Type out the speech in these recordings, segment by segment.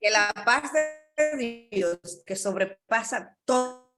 Que la paz de Dios, que sobrepasa todo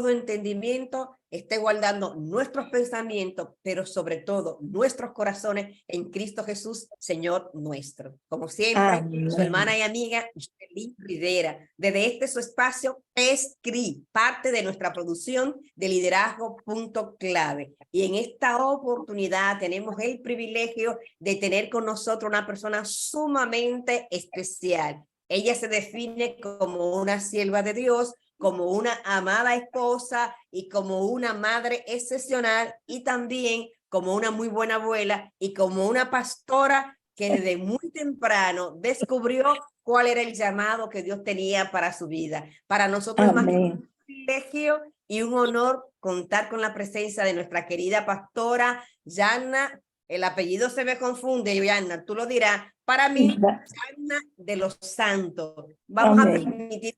entendimiento, esté guardando nuestros pensamientos, pero sobre todo nuestros corazones en Cristo Jesús, Señor nuestro. Como siempre, Amén. su hermana y amiga, Jocelyn Rivera, desde su espacio, PESCRI, parte de nuestra producción de Liderazgo Punto Clave. Y en esta oportunidad tenemos el privilegio de tener con nosotros una persona sumamente especial. Ella se define como una sierva de Dios, como una amada esposa y como una madre excepcional, y también como una muy buena abuela y como una pastora que desde muy temprano descubrió cuál era el llamado que Dios tenía para su vida. Para nosotros es más que un privilegio y un honor contar con la presencia de nuestra querida pastora Yanna. El apellido se me confunde, Yanna, tú lo dirás. Para mí, Yanna de los Santos. Vamos a permitir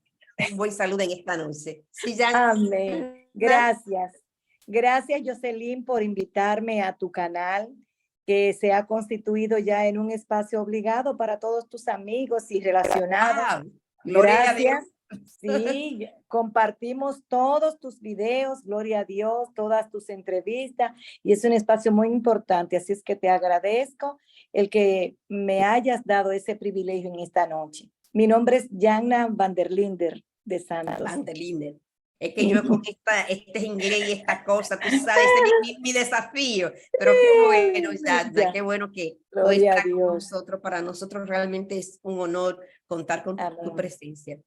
un buen saludo en esta noche. Sí, Yanna. Amén. Gracias. Gracias, Jocelyn, por invitarme a tu canal, que se ha constituido ya en un espacio obligado para todos tus amigos y relacionados. Wow. Gloria Gracias. a Dios. Sí, compartimos todos tus videos, gloria a Dios, todas tus entrevistas, y es un espacio muy importante, así es que te agradezco el que me hayas dado ese privilegio en esta noche. Mi nombre es Yanna van der Linder de Santos. Van der Linder. Es que yo con este inglés y esta cosa, tú sabes, ese es mi desafío. Pero qué bueno, Yanna, qué bueno que hoy estás con nosotros. Para nosotros realmente es un honor contar con tu presencia.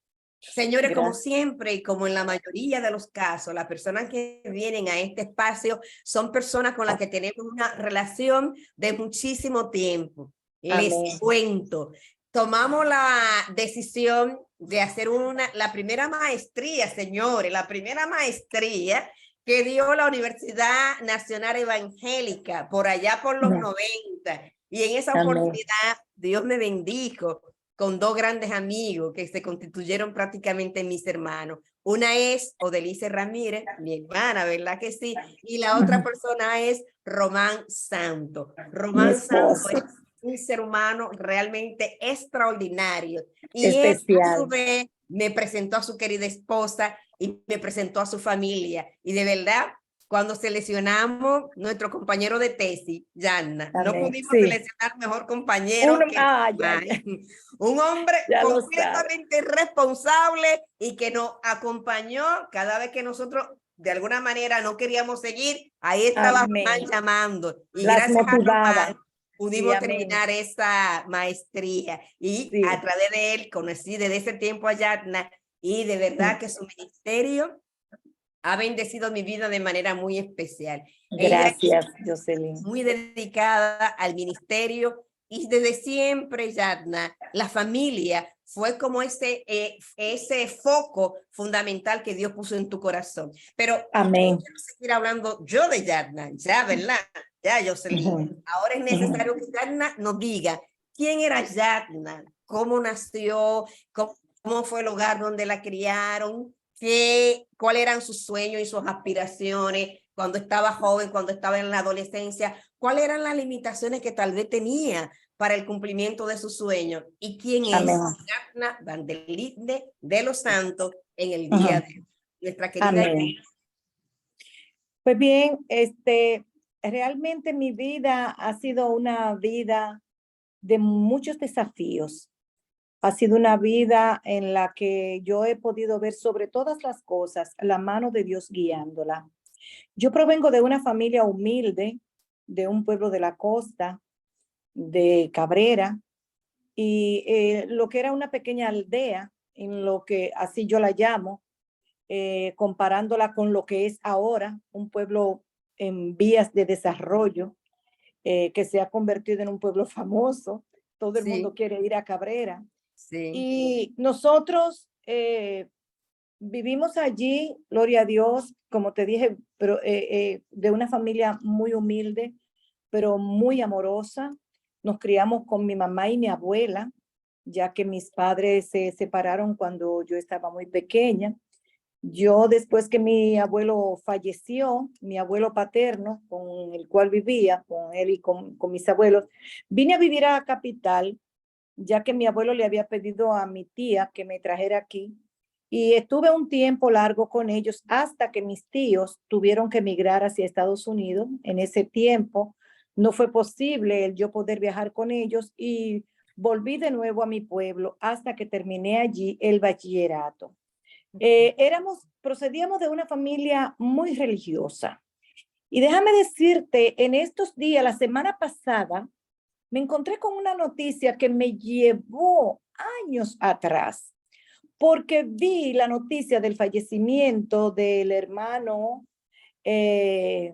Señores, como siempre y como en la mayoría de los casos, las personas que vienen a este espacio son personas con las que tenemos una relación de muchísimo tiempo. Les cuento, tomamos la decisión de hacer la primera maestría, señores, la primera maestría que dio la Universidad Nacional Evangélica por allá por los 90. Y en esa oportunidad Dios me bendijo con dos grandes amigos que se constituyeron prácticamente mis hermanos. Una es Odelice Ramírez, mi hermana, ¿verdad que sí? Y la otra persona es Román Santo. Román Santo es un ser humano realmente extraordinario. Y él, a su vez, me presentó a su querida esposa y me presentó a su familia. Y de verdad, cuando seleccionamos nuestro compañero de tesis, Yanna, no pudimos seleccionar mejor compañero un hombre completamente responsable y que nos acompañó cada vez que nosotros de alguna manera no queríamos seguir. Ahí estaba Román llamando. Y gracias a Román pudimos terminar esa maestría. Y a través de él conocí desde ese tiempo a Yanna, y de verdad que su ministerio ha bendecido mi vida de manera muy especial. Gracias, Jocelyn. Muy dedicada al ministerio, y desde siempre, Yanna, la familia fue como ese foco fundamental que Dios puso en tu corazón. Pero quiero seguir hablando yo de Yanna, ya, ¿verdad? Ya, Jocelyn. Ahora es necesario que Yanna nos diga quién era Yanna, cómo nació, cómo fue el hogar donde la criaron, cuáles eran sus sueños y sus aspiraciones cuando estaba joven, cuando estaba en la adolescencia, cuáles eran las limitaciones que tal vez tenía para el cumplimiento de sus sueños, y quién es Yanna van der Linder de los Santos en el día de hoy. Nuestra querida. Pues bien, realmente mi vida ha sido una vida de muchos desafíos. Ha sido una vida en la que yo he podido ver sobre todas las cosas la mano de Dios guiándola. Yo provengo de una familia humilde, de un pueblo de la costa, de Cabrera, y lo que era una pequeña aldea, en lo que así yo la llamo, comparándola con lo que es ahora un pueblo en vías de desarrollo, que se ha convertido en un pueblo famoso. Todo el mundo quiere ir a Cabrera. Y nosotros vivimos allí, gloria a Dios, como te dije, pero, de una familia muy humilde, pero muy amorosa. Nos criamos con mi mamá y mi abuela, ya que mis padres se separaron cuando yo estaba muy pequeña. Yo, después que mi abuelo falleció, mi abuelo paterno, con el cual vivía, con él y con mis abuelos, vine a vivir a la capital, ya que mi abuelo le había pedido a mi tía que me trajera aquí. Y estuve un tiempo largo con ellos hasta que mis tíos tuvieron que emigrar hacia Estados Unidos. En ese tiempo no fue posible el yo poder viajar con ellos y volví de nuevo a mi pueblo hasta que terminé allí el bachillerato. Procedíamos de una familia muy religiosa. Y déjame decirte, en estos días, la semana pasada, me encontré con una noticia que me llevó años atrás, porque vi la noticia del fallecimiento del hermano, ay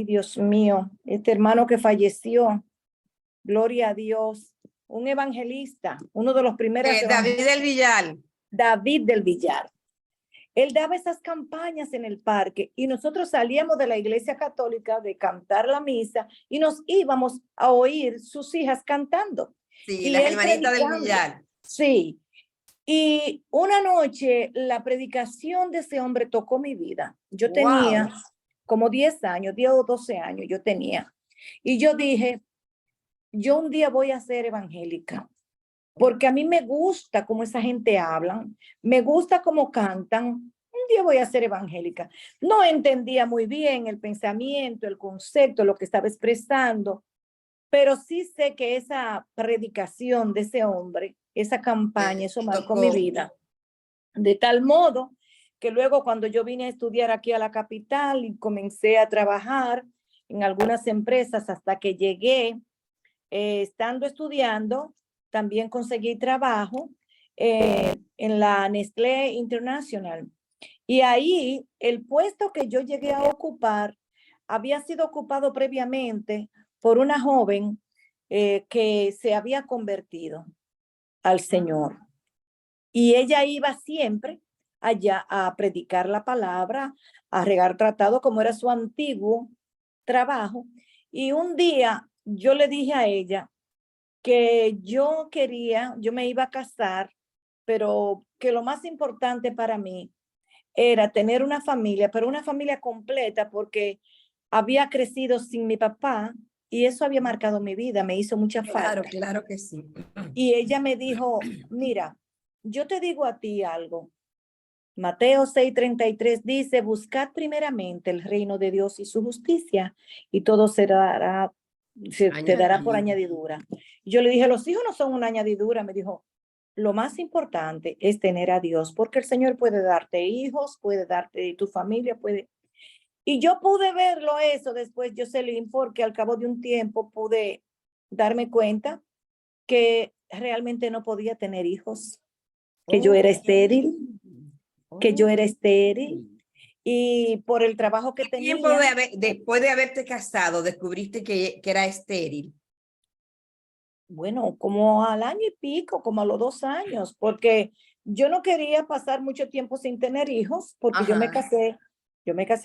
Dios mío, este hermano que falleció, gloria a Dios, un evangelista, uno de los primeros David del Villar. David del Villar. Él daba esas campañas en el parque y nosotros salíamos de la iglesia católica de cantar la misa y nos íbamos a oír sus hijas cantando. Sí, y las él hermanitas del predicando. Villar. Sí. Y una noche la predicación de ese hombre tocó mi vida. Yo tenía como 10 años, 10 o 12 años yo tenía. Y yo dije, yo un día voy a ser evangélica. Porque a mí me gusta cómo esa gente habla, me gusta cómo cantan. Un día voy a ser evangélica. No entendía muy bien el pensamiento, el concepto, lo que estaba expresando, pero sí sé que esa predicación de ese hombre, esa campaña, eso marcó mi vida. De tal modo que luego cuando yo vine a estudiar aquí a la capital y comencé a trabajar en algunas empresas hasta que llegué, estando estudiando, también conseguí trabajo en la Nestlé International. Y ahí el puesto que yo llegué a ocupar había sido ocupado previamente por una joven que se había convertido al Señor. Y ella iba siempre allá a predicar la palabra, a regar tratado, como era su antiguo trabajo. Y un día yo le dije a ella que yo me iba a casar, pero que lo más importante para mí era tener una familia, pero una familia completa, porque había crecido sin mi papá y eso había marcado mi vida, me hizo mucha falta. Claro que sí. Y ella me dijo, mira, yo te digo a ti algo. Mateo 6:33 dice, buscad primeramente el reino de Dios y su justicia y todo te dará por añadidura. Y yo le dije, los hijos no son una añadidura. Me dijo, lo más importante es tener a Dios, porque el Señor puede darte hijos, puede darte tu familia, puede. Y yo pude verlo eso después, Jocelyn, porque al cabo de un tiempo pude darme cuenta que realmente no podía tener hijos, que yo era estéril, y por el trabajo que tenía. ¿Tiempo después de haberte casado, descubriste que era estéril? Bueno, como al año y pico, como a los 2 años, porque yo no quería pasar mucho tiempo sin tener hijos, porque yo me casé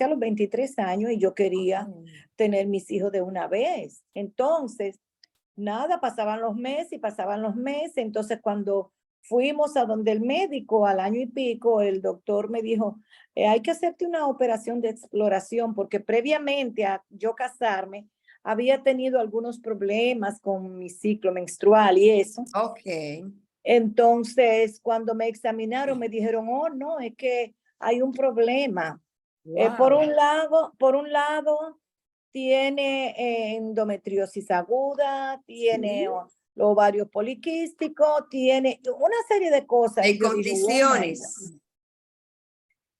a los 23 años y yo quería tener mis hijos de una vez. Entonces, nada, pasaban los meses, entonces cuando fuimos a donde el médico al año y pico, el doctor me dijo, hay que hacerte una operación de exploración, porque previamente a yo casarme, había tenido algunos problemas con mi ciclo menstrual y eso. Entonces, cuando me examinaron, me dijeron, oh, no, es que hay un problema. Por un lado, tiene endometriosis aguda, tiene los ovarios poliquísticos, tiene una serie de cosas. Hay condiciones.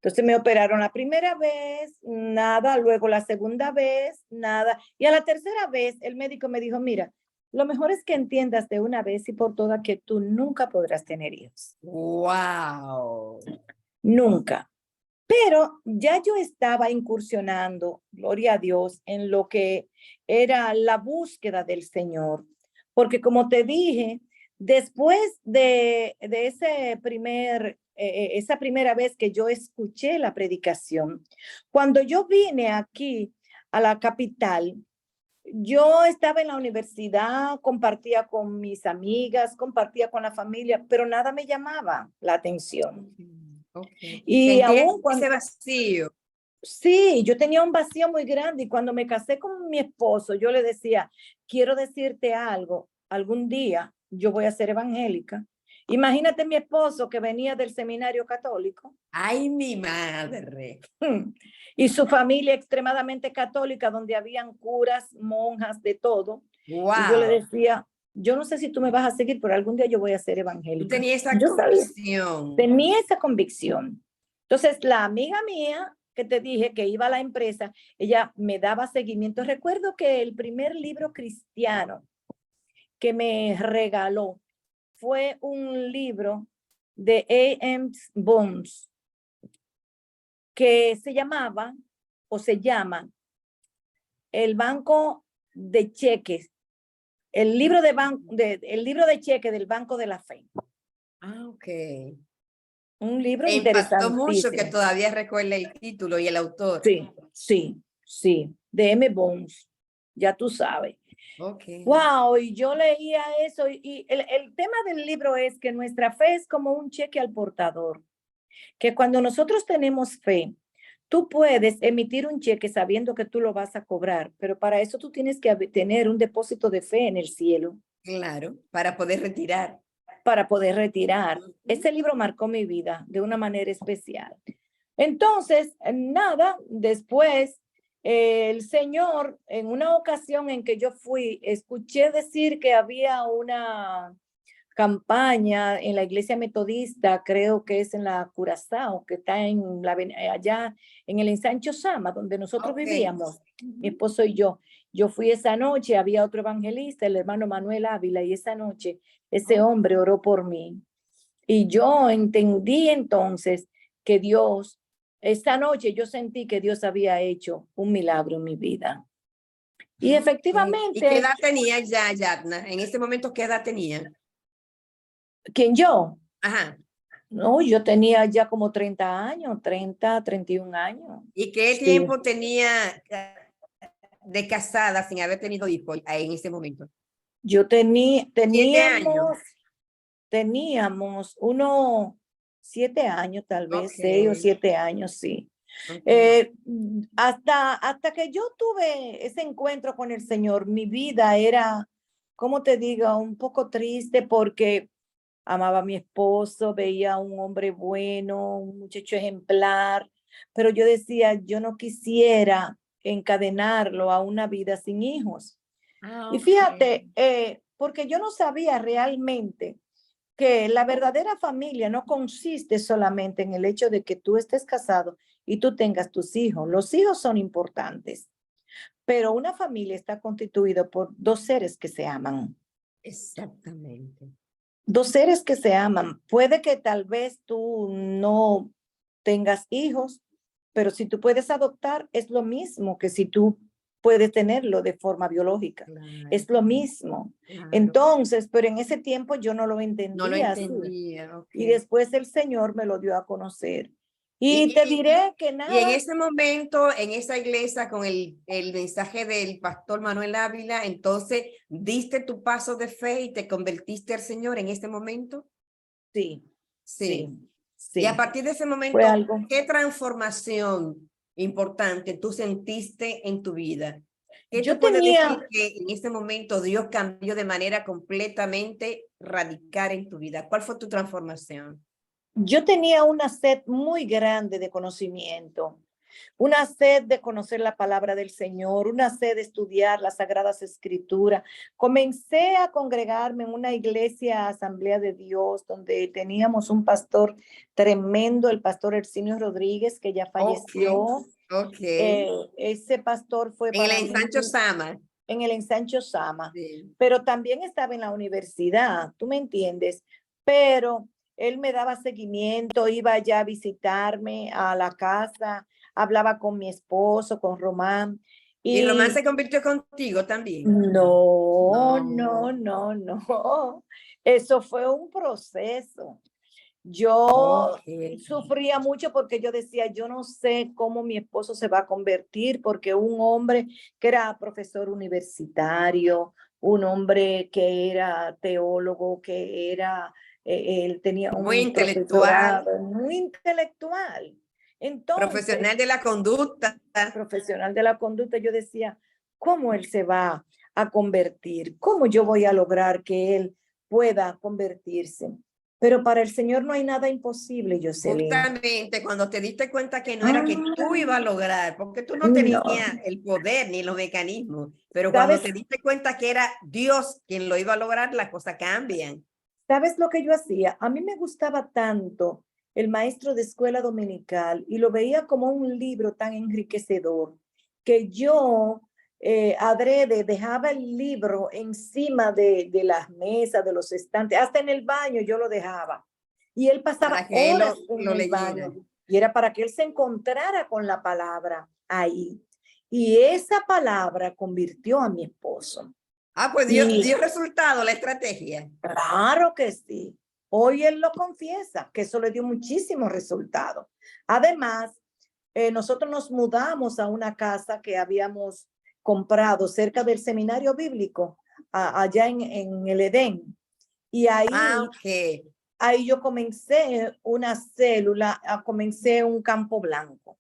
Entonces me operaron la primera vez, nada, luego la segunda vez, nada. Y a la tercera vez el médico me dijo, mira, lo mejor es que entiendas de una vez y por todas que tú nunca podrás tener hijos. ¡Wow! Nunca. Pero ya yo estaba incursionando, gloria a Dios, en lo que era la búsqueda del Señor. Porque como te dije, después de esa primera vez que yo escuché la predicación, cuando yo vine aquí a la capital, yo estaba en la universidad, compartía con mis amigas, compartía con la familia, pero nada me llamaba la atención. Y aún ese vacío. Sí, yo tenía un vacío muy grande y cuando me casé con mi esposo, yo le decía, quiero decirte algo, algún día yo voy a ser evangélica. Imagínate mi esposo que venía del seminario católico. Ay, mi madre. Y su familia extremadamente católica, donde habían curas, monjas, de todo. Wow. Y yo le decía, yo no sé si tú me vas a seguir, pero algún día yo voy a ser evangélica. Tú tenías esa yo convicción. Tenía esa convicción. Entonces, la amiga mía que te dije que iba a la empresa, ella me daba seguimiento. Recuerdo que el primer libro cristiano que me regaló fue un libro de A.M. Bones que se llamaba o se llama El Banco de Cheques, el libro de cheques del Banco de la Fe. Ah, ok. Un libro Me impactó mucho que interesantísimo. todavía recuerde el título y el autor. Sí, de M. Bones, ya tú sabes. Okay. Wow, y yo leía eso y el tema del libro es que nuestra fe es como un cheque al portador, que cuando nosotros tenemos fe, tú puedes emitir un cheque sabiendo que tú lo vas a cobrar, pero para eso tú tienes que tener un depósito de fe en el cielo. Claro, para poder retirar. Para poder retirar. Ese libro marcó mi vida de una manera especial. Entonces, nada, después el Señor, en una ocasión en que yo fui, escuché decir que había una campaña en la iglesia metodista, creo que es en la Curazao, que está allá en el Ensancho Sama, donde nosotros vivíamos, mi esposo y yo. Yo fui esa noche, había otro evangelista, el hermano Manuel Ávila, y esa noche ese hombre oró por mí. Y yo entendí entonces que Dios, esta noche yo sentí que Dios había hecho un milagro en mi vida. Y efectivamente. ¿Y qué edad tenía ya, Yadna? En ese momento, ¿qué edad tenía? ¿Quién yo? Ajá. No, yo tenía ya como 30 años, 30, 31 años. ¿Y qué tiempo tenía de casada sin haber tenido hijos en ese momento? Yo teníamos unos 7 años, tal vez, 6 o 7 años, sí. Hasta que yo tuve ese encuentro con el Señor, mi vida era, ¿cómo te digo? Un poco triste porque amaba a mi esposo, veía a un hombre bueno, un muchacho ejemplar, pero yo decía, yo no quisiera encadenarlo a una vida sin hijos. Y fíjate, porque yo no sabía realmente que la verdadera familia no consiste solamente en el hecho de que tú estés casado y tú tengas tus hijos. Los hijos son importantes, pero una familia está constituida por dos seres que se aman. Exactamente. Dos seres que se aman. Puede que tal vez tú no tengas hijos, pero si tú puedes adoptar, es lo mismo que si tú puedes tenerlo de forma biológica. Claro. Es lo mismo. Claro. Entonces, pero en ese tiempo yo no lo entendía. No lo entendía. Okay. Y después el Señor me lo dio a conocer. Y te diré que nada. Y en ese momento, en esa iglesia, con el mensaje del pastor Manuel Ávila, entonces, ¿diste tu paso de fe y te convertiste al Señor en ese momento? Sí. Y a partir de ese momento, ¿qué transformación importante tú sentiste en tu vida? ¿Qué tú puedes decir que en ese momento Dios cambió de manera completamente radical en tu vida? ¿Cuál fue tu transformación? Yo tenía una sed muy grande de conocimiento, una sed de conocer la palabra del Señor, una sed de estudiar las Sagradas Escrituras. Comencé a congregarme en una iglesia, Asamblea de Dios, donde teníamos un pastor tremendo, el pastor Hercinio Rodríguez, que ya falleció. Ese pastor fue en el Ensancho Sama. En el Ensancho Sama, sí. Pero también estaba en la universidad, ¿tú me entiendes? Pero él me daba seguimiento, iba allá a visitarme a la casa, hablaba con mi esposo, con Román. ¿Y Román se convirtió contigo también? No. Eso fue un proceso. Yo sufría mucho porque yo decía, yo no sé cómo mi esposo se va a convertir, porque un hombre que era profesor universitario, un hombre que era teólogo, que era, él tenía un muy intelectual. Muy intelectual. Entonces, profesional de la conducta. Profesional de la conducta, yo decía, ¿cómo él se va a convertir? ¿Cómo yo voy a lograr que él pueda convertirse. Pero para el Señor no hay nada imposible, Jocelyn. Justamente cuando te diste cuenta que no era que tú ibas a lograr, porque tú no No. tenías el poder ni los mecanismos, pero cuando te diste cuenta que era Dios quien lo iba a lograr, las cosas cambian. ¿Sabes lo que yo hacía? A mí me gustaba tanto el maestro de escuela dominical y lo veía como un libro tan enriquecedor que yo adrede dejaba el libro encima de las mesas, de los estantes, hasta en el baño yo lo dejaba. Y él pasaba horas en el baño y era para que él se encontrara con la palabra ahí. Y esa palabra convirtió a mi esposo. Ah, pues dio resultado la estrategia. Claro que sí. Hoy él lo confiesa, que eso le dio muchísimos resultados. Además, nosotros nos mudamos a una casa que habíamos comprado cerca del seminario bíblico, allá en el Edén. Y ahí, ahí yo comencé una célula, comencé un campo blanco.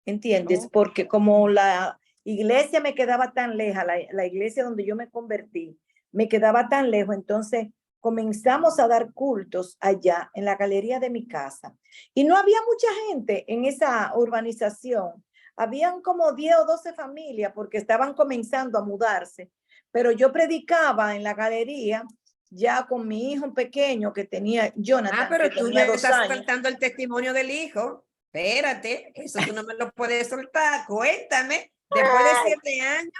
¿Entiendes? Porque como la iglesia me quedaba tan lejos, la iglesia donde yo me convertí, me quedaba tan lejos, entonces comenzamos a dar cultos allá en la galería de mi casa. Y no había mucha gente en esa urbanización. Habían como 10 o 12 familias porque estaban comenzando a mudarse. Pero yo predicaba en la galería ya con mi hijo pequeño que tenía Jonathan. Ah, pero tú me estás años. soltando el testimonio del hijo. Espérate, eso tú no me lo puedes soltar. Cuéntame, después de 7 años,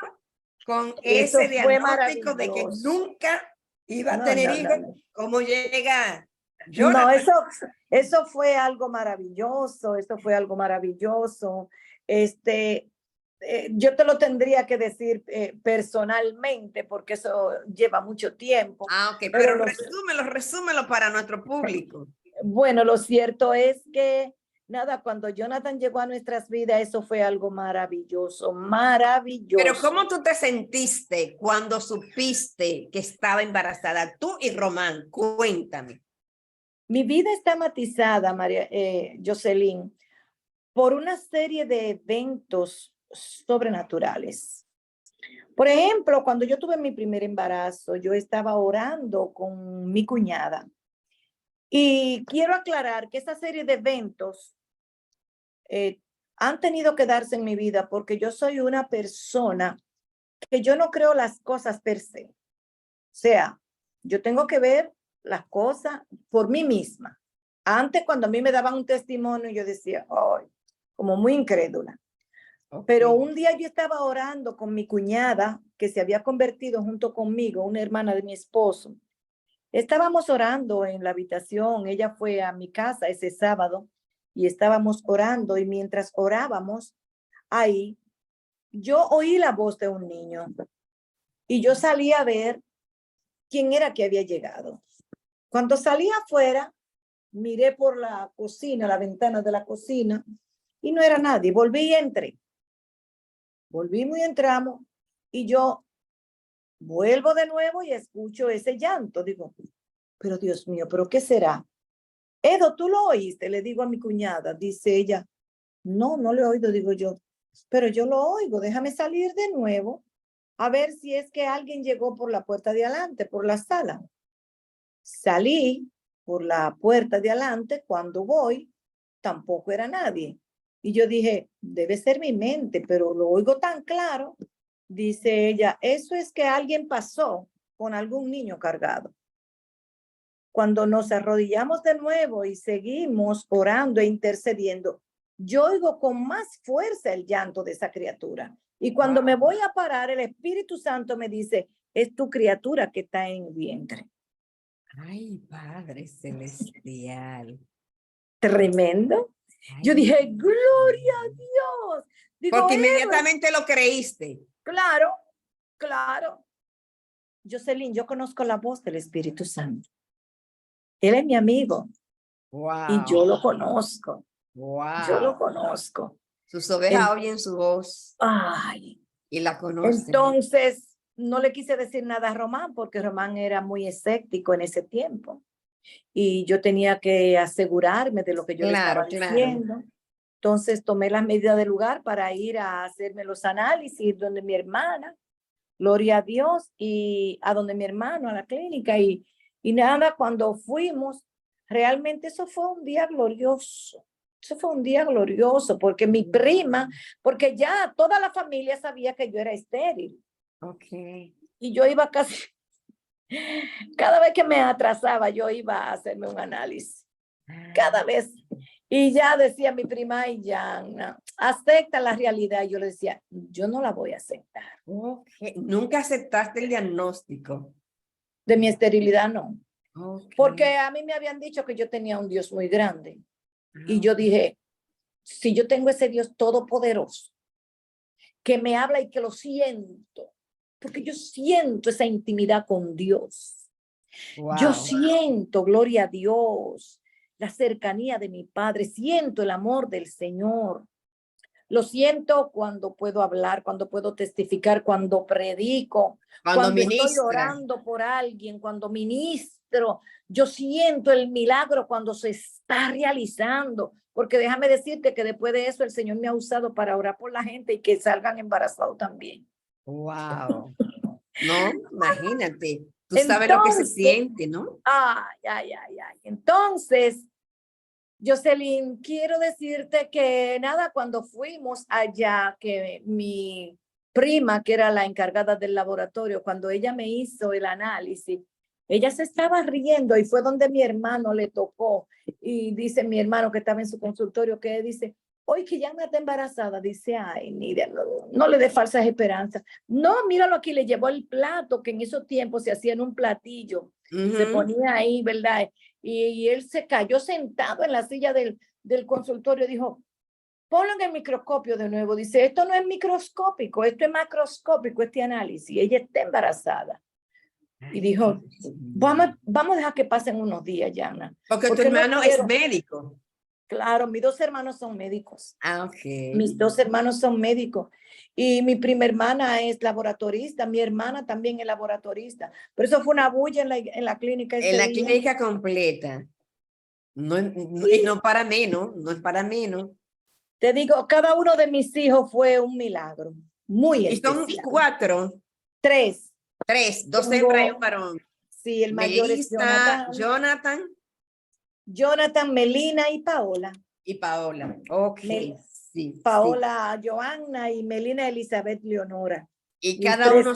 con ese diagnóstico de que nunca iba a tener hijos, ¿cómo llega Jonathan? No, eso fue algo maravilloso, eso fue algo maravilloso. Yo te lo tendría que decir personalmente porque eso lleva mucho tiempo. Ah, ok, pero resúmelo para nuestro público. Bueno, lo cierto es que nada, cuando Jonathan llegó a nuestras vidas, eso fue algo maravilloso, maravilloso. Pero ¿cómo tú te sentiste cuando supiste que estaba embarazada? Tú y Román, cuéntame. Mi vida está matizada, María Jocelyn, por una serie de eventos sobrenaturales. Por ejemplo, cuando yo tuve mi primer embarazo, yo estaba orando con mi cuñada. Y quiero aclarar que esa serie de eventos han tenido que darse en mi vida porque yo soy una persona que yo no creo las cosas per se. O sea, yo tengo que ver las cosas por mí misma. Antes, cuando a mí me daban un testimonio, yo decía, ay, como muy incrédula. Okay. Pero un día yo estaba orando con mi cuñada, que se había convertido junto conmigo, una hermana de mi esposo. Estábamos orando en la habitación, ella fue a mi casa ese sábado y estábamos orando y mientras orábamos, ahí yo oí la voz de un niño y yo salí a ver quién era que había llegado. Cuando salí afuera, miré por la cocina, la ventana de la cocina y no era nadie. Volví y entré. Volvimos y entramos y yo vuelvo de nuevo y escucho ese llanto. Digo, pero Dios mío, ¿pero qué será? Edo, ¿tú lo oíste? Le digo a mi cuñada. Dice ella, no, no lo he oído, digo yo. Pero yo lo oigo, déjame salir de nuevo a ver si es que alguien llegó por la puerta de adelante, por la sala. Salí por la puerta de adelante, cuando voy, tampoco era nadie. Y yo dije, debe ser mi mente, pero lo oigo tan claro. Dice ella, eso es que alguien pasó con algún niño cargado. Cuando nos arrodillamos de nuevo y seguimos orando e intercediendo, yo oigo con más fuerza el llanto de esa criatura. Y cuando me voy a parar, el Espíritu Santo me dice, es tu criatura que está en el vientre. Ay, Padre Celestial. Tremendo. Ay, yo dije, gloria a Dios. Digo, porque inmediatamente lo creíste. Claro, claro. Jocelyn, yo conozco la voz del Espíritu Santo. Él es mi amigo. Wow. Y yo lo conozco. Wow. Yo lo conozco. Sus ovejas oyen su voz. Ay. Y la conocen. Entonces, no le quise decir nada a Román porque Román era muy escéptico en ese tiempo. Y yo tenía que asegurarme de lo que yo le estaba diciendo. Entonces, tomé las medidas del lugar para ir a hacerme los análisis donde mi hermana, gloria a Dios, y a donde mi hermano, a la clínica. Y Y nada, cuando fuimos, realmente eso fue un día glorioso. Eso fue un día glorioso porque mi prima, porque ya toda la familia sabía que yo era estéril. Okay. Y yo iba casi, cada vez que me atrasaba, yo iba a hacerme un análisis. Cada vez. Y ya decía mi prima, ay, Yana, acepta la realidad. Yo le decía, yo no la voy a aceptar. Okay. Nunca aceptaste el diagnóstico. De mi esterilidad, no. Okay. Porque a mí me habían dicho que yo tenía un Dios muy grande. Y yo dije, si yo tengo ese Dios todopoderoso, que me habla y que lo siento, porque yo siento esa intimidad con Dios. Wow. Yo siento, gloria a Dios, la cercanía de mi Padre, siento el amor del Señor. Lo siento cuando puedo hablar, cuando puedo testificar, cuando predico, cuando estoy orando por alguien, cuando ministro. Yo siento el milagro cuando se está realizando, porque déjame decirte que después de eso el Señor me ha usado para orar por la gente y que salgan embarazados también. Wow. No, imagínate. Tú sabes lo que se Entonces, siente, ¿no? ay, ay, ay, ay. Entonces, Jocelyn, quiero decirte que nada, cuando fuimos allá, que mi prima, que era la encargada del laboratorio, cuando ella me hizo el análisis, ella se estaba riendo y fue donde mi hermano le tocó. Y dice mi hermano que estaba en su consultorio, que dice, hoy que ya no está embarazada, dice, ay, mira, no le dé falsas esperanzas. No, míralo aquí, le llevó el plato, que en esos tiempos se hacía en un platillo, se ponía ahí, ¿verdad? Y él se cayó sentado en la silla del consultorio y dijo, ponlo en el microscopio de nuevo. Dice, esto no es microscópico, esto es macroscópico, este análisis. Ella está embarazada. Y dijo, vamos a dejar que pasen unos días, Yana. Porque tu hermano es médico. Claro, mis dos hermanos son médicos. Ah, ok. Mis dos hermanos son médicos. Y mi prima hermana es laboratorista, mi hermana también es laboratorista. Pero eso fue una bulla en la clínica. En la clínica completa. No, y no para menos, no es para menos. Te digo, cada uno de mis hijos fue un milagro, muy especial. Y son 4. 3. 3, 2 hembras y un varón. Sí, el mayor es Jonathan, Melina y Paola. Y Paola, ok. Sí, Paola, sí. Joanna y Melina Elizabeth Leonora. Y cada uno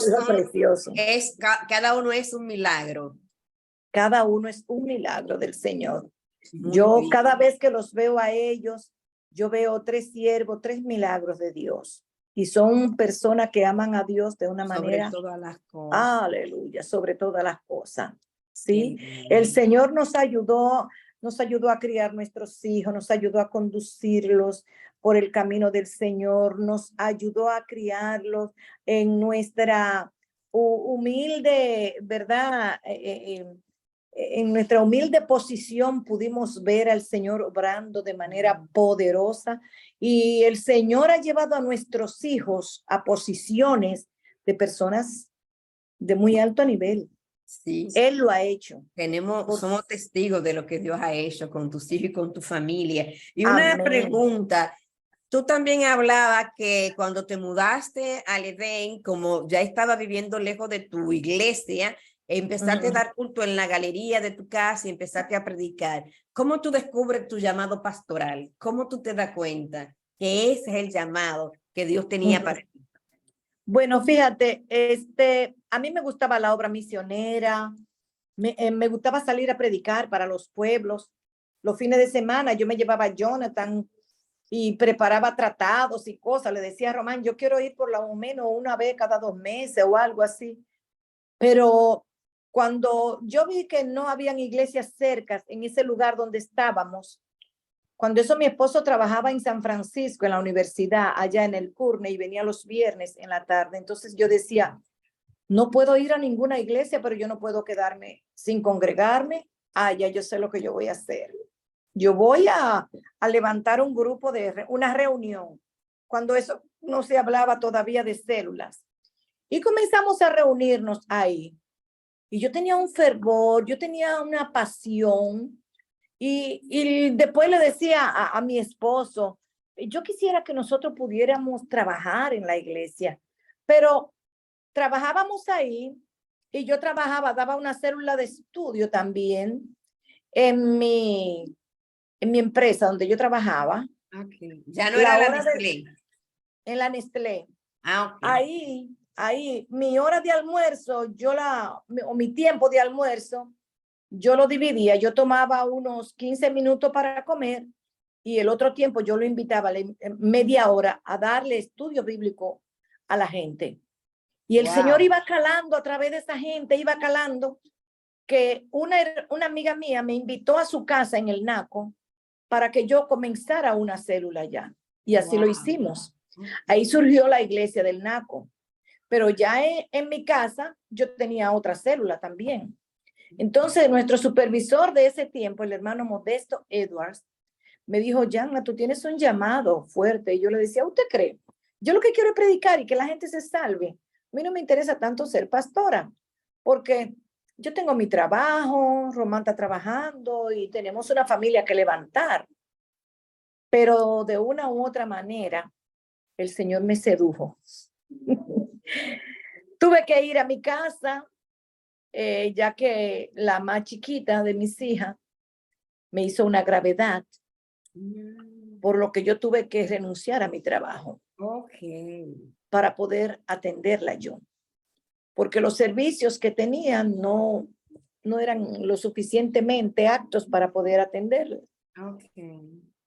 cada uno es un milagro. Cada uno es un milagro del Señor. Yo cada vez que los veo a ellos, yo veo 3 siervos, 3 milagros de Dios. Y son personas que aman a Dios de una manera. Sobre todas las cosas. Aleluya, sobre todas las cosas. ¿Sí? El Señor nos ayudó a criar nuestros hijos, nos ayudó a conducirlos por el camino del Señor, nos ayudó a criarlos en nuestra humilde, ¿verdad? En nuestra humilde posición pudimos ver al Señor obrando de manera poderosa y el Señor ha llevado a nuestros hijos a posiciones de personas de muy alto nivel. Sí. Él lo ha hecho. Somos testigos de lo que Dios ha hecho con tus hijos y con tu familia. Y una pregunta, tú también hablabas que cuando te mudaste al Edén, como ya estaba viviendo lejos de tu iglesia, empezaste a dar culto en la galería de tu casa y empezaste a predicar. ¿Cómo tú descubres tu llamado pastoral? ¿Cómo tú te das cuenta que ese es el llamado que Dios tenía para ti? Bueno, fíjate, a mí me gustaba la obra misionera, me gustaba salir a predicar para los pueblos. Los fines de semana yo me llevaba a Jonathan y preparaba tratados y cosas. Le decía a Román, yo quiero ir por lo menos una vez cada 2 meses o algo así. Pero cuando yo vi que no habían iglesias cercas en ese lugar donde estábamos, cuando eso mi esposo trabajaba en San Francisco, en la universidad, allá en el Curne, y venía los viernes en la tarde. Entonces yo decía, no puedo ir a ninguna iglesia, pero yo no puedo quedarme sin congregarme. Ya yo sé lo que yo voy a hacer. Yo voy a levantar un grupo una reunión, cuando eso no se hablaba todavía de células. Y comenzamos a reunirnos ahí. Y yo tenía un fervor, yo tenía una pasión. Y después le decía a mi esposo, yo quisiera que nosotros pudiéramos trabajar en la iglesia, pero trabajábamos ahí y yo trabajaba, daba una célula de estudio también en mi empresa donde yo trabajaba. Okay. Ya no era La la hora de, Nestlé. en la Nestlé. Ah, ok. Ahí, mi hora de almuerzo, o mi tiempo de almuerzo, yo lo dividía. Yo tomaba unos 15 minutos para comer y el otro tiempo yo lo invitaba media hora a darle estudio bíblico a la gente. Y el Señor Wow. iba calando a través de esa gente, iba calando, que una amiga mía me invitó a su casa en el Naco para que yo comenzara una célula ya. Y así lo Wow. hicimos. Ahí surgió la iglesia del Naco. Pero ya en mi casa yo tenía otra célula también. Entonces, nuestro supervisor de ese tiempo, el hermano Modesto Edwards, me dijo, Yanna, tú tienes un llamado fuerte. Y yo le decía, ¿usted cree? Yo lo que quiero es predicar y que la gente se salve. A mí no me interesa tanto ser pastora, porque yo tengo mi trabajo, Román está trabajando y tenemos una familia que levantar. Pero de una u otra manera, el Señor me sedujo. Tuve que ir a mi casa, ya que la más chiquita de mis hijas me hizo una gravedad, por lo que yo tuve que renunciar a mi trabajo para poder atenderla yo, porque los servicios que tenían no eran lo suficientemente aptos para poder atenderla.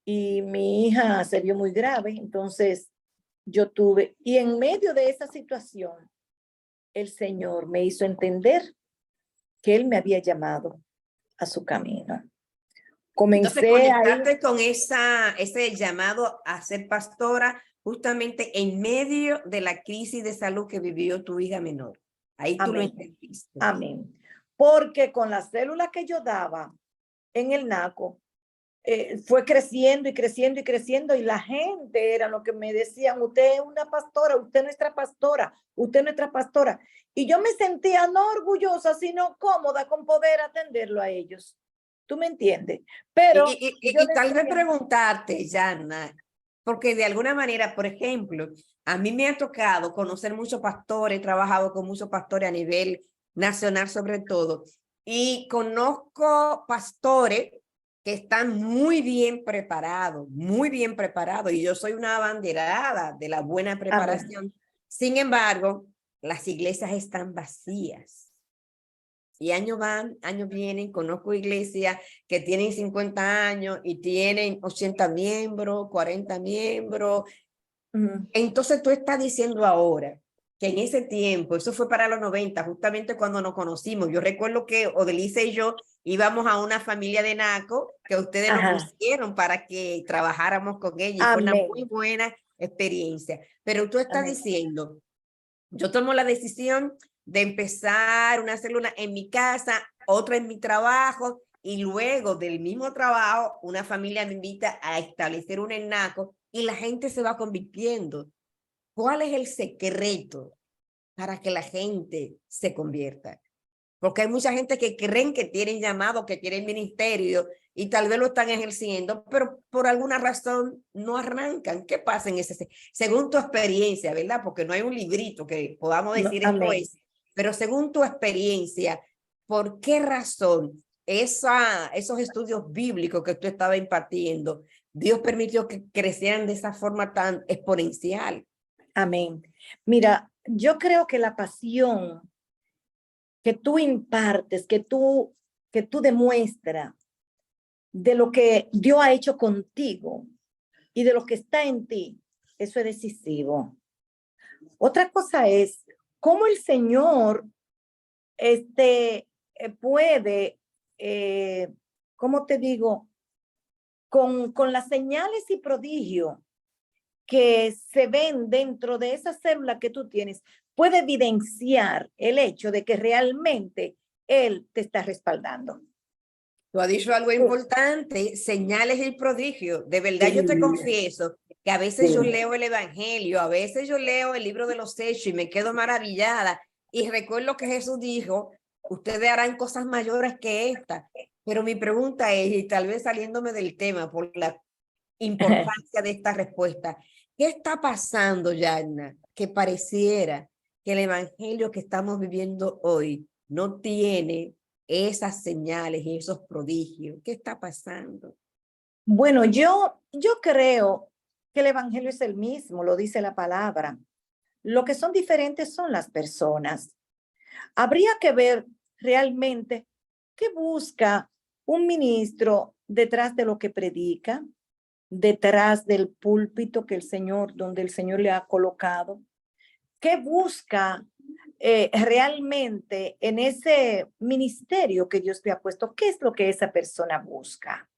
Y mi hija se vio muy grave, entonces y en medio de esa situación, el Señor me hizo entender que Él me había llamado a su camino. Entonces Comencé ahí. conectaste con ese llamado a ser pastora justamente en medio de la crisis de salud que vivió tu hija menor. Ahí tú lo Amén. entendiste. Amén. Porque con las células que yo daba en el Naco, fue creciendo y creciendo y creciendo, y la gente era lo que me decían, usted es una pastora, usted es nuestra pastora, usted es nuestra pastora. Y yo me sentía no orgullosa, sino cómoda con poder atenderlo a ellos. ¿Tú me entiendes? Pero y tal vez preguntarte, Yanna, porque de alguna manera, por ejemplo, a mí me ha tocado conocer muchos pastores, he trabajado con muchos pastores a nivel nacional sobre todo, y conozco pastores que están muy bien preparados, y yo soy una abanderada de la buena preparación. Amén. Sin embargo, las iglesias están vacías. Y años van, años vienen, conozco iglesias que tienen 50 años y tienen 80 miembros, 40 miembros. Entonces tú estás diciendo ahora que en ese tiempo, eso fue para los 90, justamente cuando nos conocimos. Yo recuerdo que Odelice y yo íbamos a una familia de Naco que ustedes nos pusieron para que trabajáramos con ella y fue una muy buena experiencia. Pero tú estás diciendo, yo tomo la decisión de empezar una célula en mi casa, otra en mi trabajo, y luego del mismo trabajo, una familia me invita a establecer un Naco y la gente se va convirtiendo. ¿Cuál es el secreto para que la gente se convierta? Porque hay mucha gente que creen que tienen llamado, que tienen ministerio y tal vez lo están ejerciendo, pero por alguna razón no arrancan. ¿Qué pasa en ese? Según tu experiencia, ¿verdad? Porque no hay un librito que podamos decir esto es, pero según tu experiencia, ¿por qué razón esos estudios bíblicos que tú estabas impartiendo, Dios permitió que crecieran de esa forma tan exponencial? Amén. Mira, yo creo que la pasión que tú impartes, que tú demuestras de lo que Dios ha hecho contigo y de lo que está en ti, eso es decisivo. Otra cosa es cómo el Señor puede, ¿cómo te digo? Con las señales y prodigios que se ven dentro de esa célula que tú tienes, puede evidenciar el hecho de que realmente Él te está respaldando. Tú has dicho algo importante, señales y prodigios. De verdad, yo te confieso que a veces yo leo el Evangelio, a veces yo leo el libro de los Hechos y me quedo maravillada. Y recuerdo que Jesús dijo, ustedes harán cosas mayores que esta. Pero mi pregunta es, y tal vez saliéndome del tema por la importancia de esta respuesta, ¿qué está pasando, Yanna, que pareciera que el Evangelio que estamos viviendo hoy no tiene esas señales y esos prodigios? ¿Qué está pasando? Bueno, yo creo que el evangelio es el mismo, lo dice la palabra. Lo que son diferentes son las personas. Habría que ver realmente qué busca un ministro detrás de lo que predica, detrás del púlpito donde el Señor le ha colocado. ¿Qué busca realmente en ese ministerio que Dios te ha puesto? ¿Qué es lo que esa persona busca?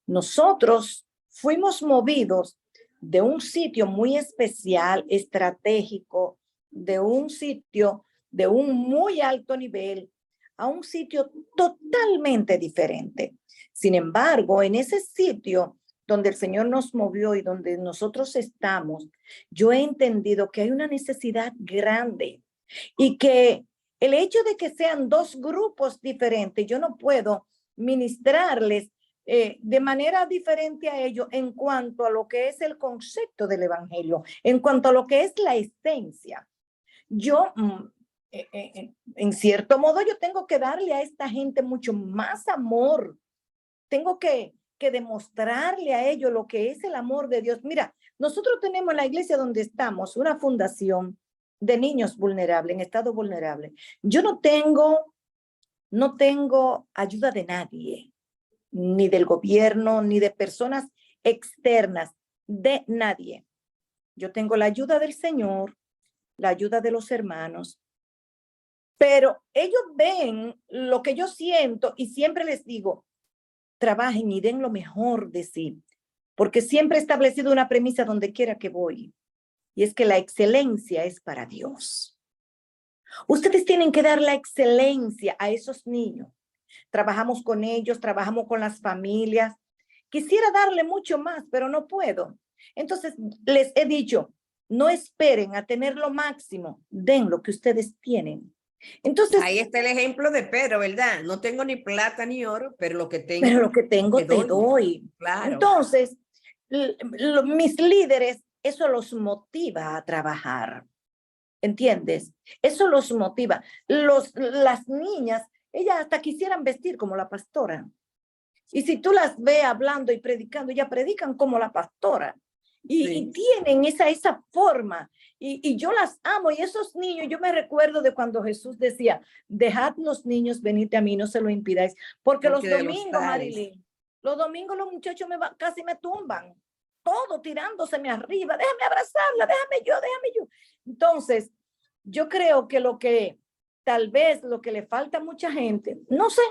Nosotros fuimos movidos de un sitio muy especial, estratégico, de un sitio de un muy alto nivel a un sitio totalmente diferente. Sin embargo, en ese sitio donde el Señor nos movió y donde nosotros estamos, yo he entendido que hay una necesidad grande y que el hecho de que sean dos grupos diferentes, yo no puedo ministrarles de manera diferente a ellos en cuanto a lo que es el concepto del evangelio, en cuanto a lo que es la esencia. Yo, en cierto modo, yo tengo que darle a esta gente mucho más amor. Tengo que demostrarle a ellos lo que es el amor de Dios. Mira, nosotros tenemos en la iglesia donde estamos una fundación de niños vulnerables, en estado vulnerable. Yo no tengo ayuda de nadie, ni del gobierno, ni de personas externas, de nadie. Yo tengo la ayuda del Señor, la ayuda de los hermanos, pero ellos ven lo que yo siento y siempre les digo, trabajen y den lo mejor de sí, porque siempre he establecido una premisa donde quiera que voy, y es que la excelencia es para Dios. Ustedes tienen que dar la excelencia a esos niños. Trabajamos con ellos, trabajamos con las familias. Quisiera darle mucho más, pero no puedo. Entonces, les he dicho, no esperen a tener lo máximo, den lo que ustedes tienen. Entonces, ahí está el ejemplo de Pedro, ¿verdad? No tengo ni plata ni oro, pero lo que tengo, te doy. Claro. Entonces, mis líderes, eso los motiva a trabajar. ¿Entiendes? Eso los motiva. Las niñas, ellas hasta quisieran vestir como la pastora. Y si tú las ves hablando y predicando, ellas predican como la pastora. Y tienen esa forma. Y yo las amo. Y esos niños, yo me recuerdo de cuando Jesús decía, dejad los niños, venid a mí, no se lo impidáis. Porque los domingos, Marilyn, los domingos los muchachos casi me tumban. Todo tirándoseme arriba. Déjame abrazarla, déjame yo. Entonces, yo creo que lo que tal vez lo que le falta a mucha gente, no sé,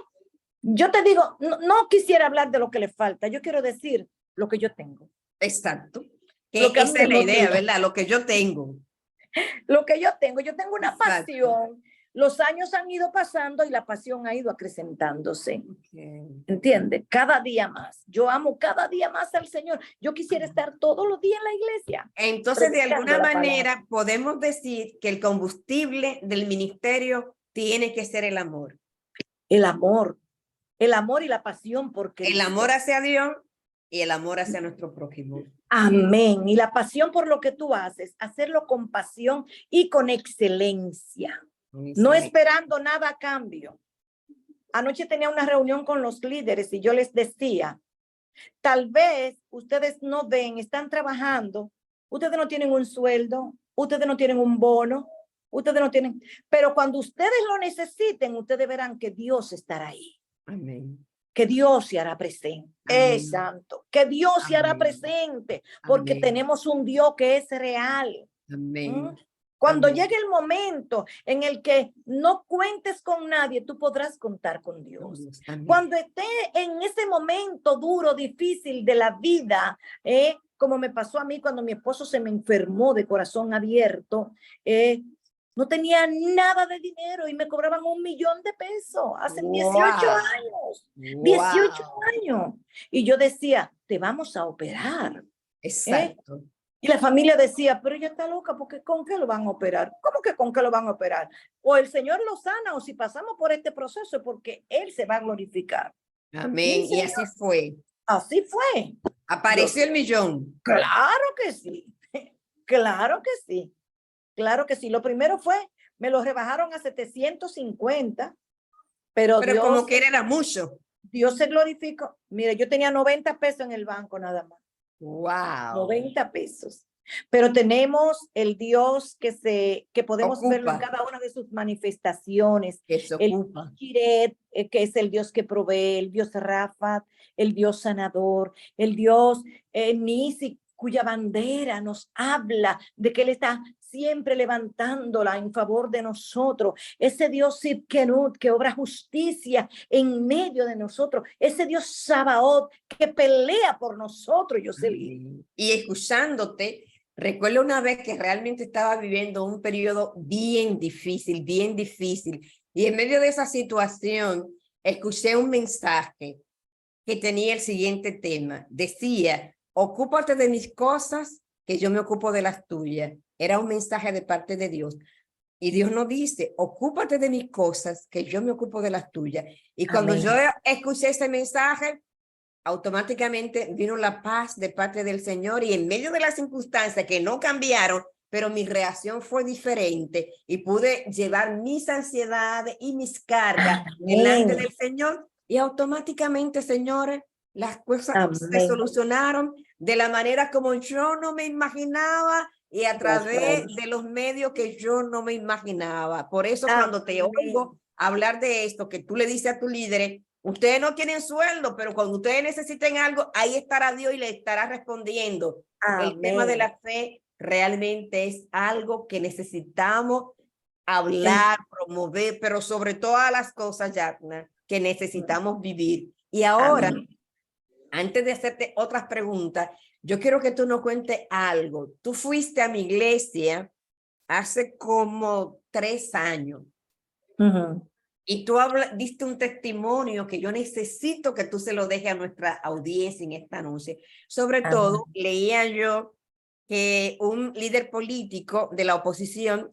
yo te digo, no quisiera hablar de lo que le falta, yo quiero decir lo que yo tengo. Exacto. Lo que esa es la idea, ¿verdad? Lo que yo tengo. Lo que yo tengo una pasión. Los años han ido pasando y la pasión ha ido acrecentándose. ¿Entiendes? Cada día más. Yo amo cada día más al Señor. Yo quisiera estar todos los días en la iglesia. Entonces, de alguna manera, podemos decir que el combustible del ministerio tiene que ser el amor. El amor y la pasión por Cristo. El amor hacia Dios y el amor hacia nuestro prójimo. Amén. Y la pasión por lo que tú haces, hacerlo con pasión y con excelencia. No esperando nada a cambio. Anoche tenía una reunión con los líderes y yo les decía, tal vez ustedes no ven, están trabajando, ustedes no tienen un sueldo, ustedes no tienen un bono, ustedes no tienen, pero cuando ustedes lo necesiten, ustedes verán que Dios estará ahí. Amén. Que Dios se hará presente. Es santo. Que Dios se hará presente. Porque tenemos un Dios que es real. Amén. Cuando llegue el momento en el que no cuentes con nadie, tú podrás contar con Dios. Cuando esté en ese momento duro, difícil de la vida, como me pasó a mí cuando mi esposo se me enfermó de corazón abierto, no tenía nada de dinero y me cobraban $1,000,000 hace 18 años. 18 años. Y yo decía, te vamos a operar. Exacto. Y la familia decía, pero ella está loca, porque ¿con qué lo van a operar? ¿Cómo que con qué lo van a operar? O el Señor lo sana, o si pasamos por este proceso, porque Él se va a glorificar. Amén. Y así fue. Así fue. Apareció el millón. Claro que sí. Claro que sí. Claro que sí. Lo primero fue me lo rebajaron a 750, pero Pero Dios, como que era mucho. Dios se glorificó. Mire, yo tenía 90 pesos en el banco nada más. Wow. 90 pesos. Pero tenemos el Dios que podemos verlo en Ocupa. cada una de sus manifestaciones. Que se El ocupa. Jiret, que es el Dios que provee, el Dios Rafa, el Dios sanador, el Dios Nisi, cuya bandera nos habla de que Él está siempre levantándola en favor de nosotros. Ese Dios Sidkenut, que obra justicia en medio de nosotros. Ese Dios Sabaoth, que pelea por nosotros, Jocelyn. Y escuchándote, recuerdo una vez que realmente estaba viviendo un periodo bien difícil, bien difícil. Y en medio de esa situación, escuché un mensaje que tenía el siguiente tema. Decía, ocúpate de mis cosas, que yo me ocupo de las tuyas. Era un mensaje de parte de Dios. Y Dios nos dice, ocúpate de mis cosas, que yo me ocupo de las tuyas. Y cuando Amén. yo escuché ese mensaje, automáticamente vino la paz de parte del Señor y en medio de las circunstancias que no cambiaron, pero mi reacción fue diferente y pude llevar mis ansiedades y mis cargas delante del Señor y automáticamente, señores, las cosas se solucionaron de la manera como yo no me imaginaba y a través de los medios que yo no me imaginaba. Por eso cuando te oigo hablar de esto, que tú le dices a tu líder, ustedes no tienen sueldo, pero cuando ustedes necesiten algo, ahí estará Dios y le estará respondiendo. El tema de la fe realmente es algo que necesitamos hablar, promover, pero sobre todas las cosas, Yatna, que necesitamos vivir. Y ahora, antes de hacerte otras preguntas, yo quiero que tú nos cuentes algo. Tú fuiste a mi iglesia hace como 3 años. Y tú diste un testimonio que yo necesito que tú se lo dejes a nuestra audiencia en esta noche. Sobre todo, leía yo que un líder político de la oposición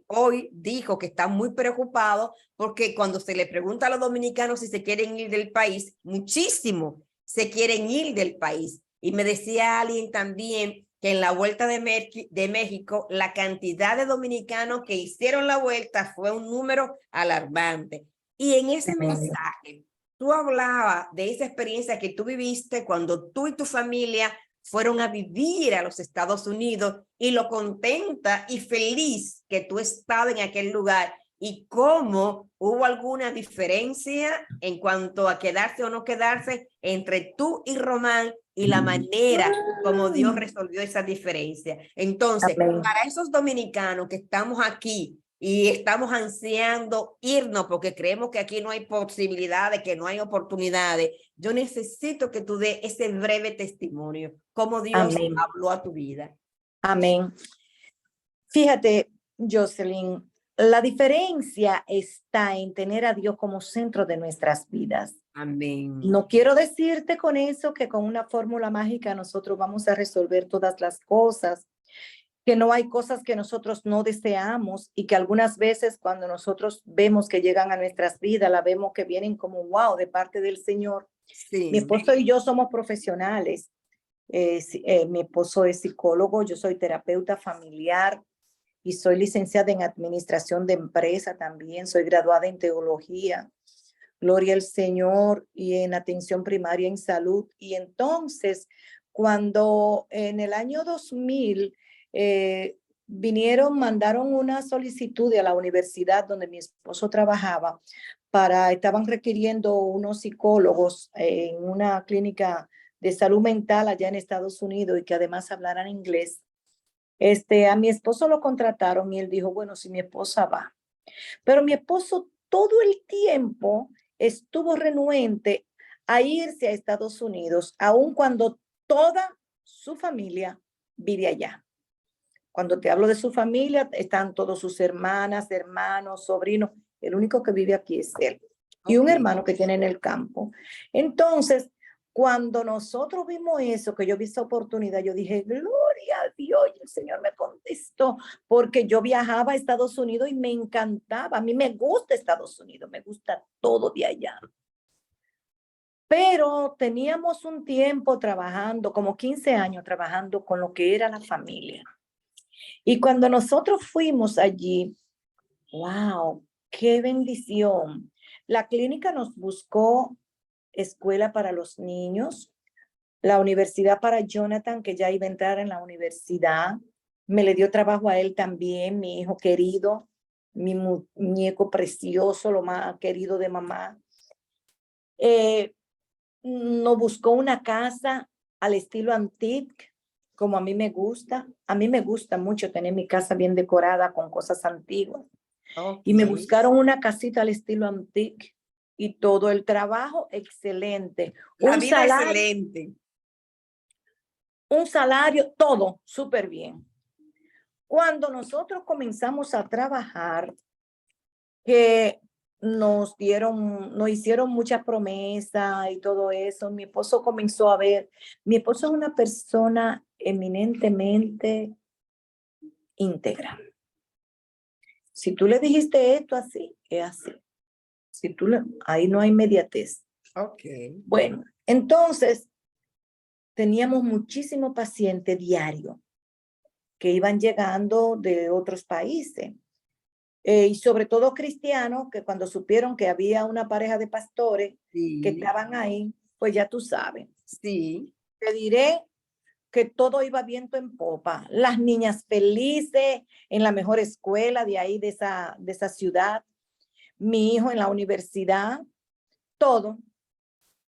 hoy dijo que está muy preocupado porque cuando se le pregunta a los dominicanos si se quieren ir del país, muchísimo se quieren ir del país. Y me decía alguien también que en la vuelta de México, la cantidad de dominicanos que hicieron la vuelta fue un número alarmante. Y en ese mensaje, tú hablabas de esa experiencia que tú viviste cuando tú y tu familia fueron a vivir a los Estados Unidos y lo contenta y feliz que tú estabas en aquel lugar y cómo hubo alguna diferencia en cuanto a quedarse o no quedarse entre tú y Román y la manera como Dios resolvió esa diferencia. Entonces, para esos dominicanos que estamos aquí y estamos ansiando irnos porque creemos que aquí no hay posibilidades, que no hay oportunidades, yo necesito que tú des ese breve testimonio, cómo Dios habló a tu vida. Amén. Fíjate, Jocelyn, la diferencia está en tener a Dios como centro de nuestras vidas. Amén. No quiero decirte con eso que con una fórmula mágica nosotros vamos a resolver todas las cosas, que no hay cosas que nosotros no deseamos y que algunas veces cuando nosotros vemos que llegan a nuestras vidas, la vemos que vienen como wow de parte del Señor. Sí. Mi esposo y yo somos profesionales. Mi esposo es psicólogo, yo soy terapeuta familiar y soy licenciada en administración de empresa también, soy graduada en teología, gloria al Señor, y en atención primaria en salud. Y entonces, cuando en el año 2000 mandaron una solicitud a la universidad donde mi esposo trabajaba, estaban requiriendo unos psicólogos en una clínica de salud mental allá en Estados Unidos y que además hablaran inglés. A mi esposo lo contrataron y él dijo, bueno, si mi esposa va. Pero mi esposo todo el tiempo estuvo renuente a irse a Estados Unidos, aun cuando toda su familia vive allá. Cuando te hablo de su familia, están todos sus hermanas, hermanos, sobrinos. El único que vive aquí es él. Y un hermano que tiene en el campo. Entonces, cuando nosotros vimos eso, que yo vi esa oportunidad, yo dije, gloria a Dios, y el Señor me contestó, porque yo viajaba a Estados Unidos y me encantaba. A mí me gusta Estados Unidos, me gusta todo de allá. Pero teníamos un tiempo trabajando, como 15 años trabajando con lo que era la familia. Y cuando nosotros fuimos allí, Wow, qué bendición. La clínica nos buscó escuela para los niños, la universidad para Jonathan, que ya iba a entrar en la universidad. Me le dio trabajo a él también, mi hijo querido, mi muñeco precioso, lo más querido de mamá. Nos buscó una casa al estilo antique, como a mí me gusta. A mí me gusta mucho tener mi casa bien decorada con cosas antiguas. Y me Ok. buscaron una casita al estilo antique y todo el trabajo excelente. La vida excelente. Un salario, todo súper bien. Cuando nosotros comenzamos a trabajar, que nos hicieron muchas promesas y todo eso, mi esposo comenzó a ver, mi esposo es una persona eminentemente íntegra. Si tú le dijiste esto así, es así. Si tú ahí no hay inmediatez. Ok. Bueno, entonces teníamos muchísimos pacientes diarios que iban llegando de otros países. Y sobre todo cristianos que cuando supieron que había una pareja de pastores que Sí, estaban ahí, pues ya tú sabes. sí. Te diré que todo iba viento en popa. Las niñas felices en la mejor escuela de ahí, de esa ciudad. Mi hijo en la universidad, todo.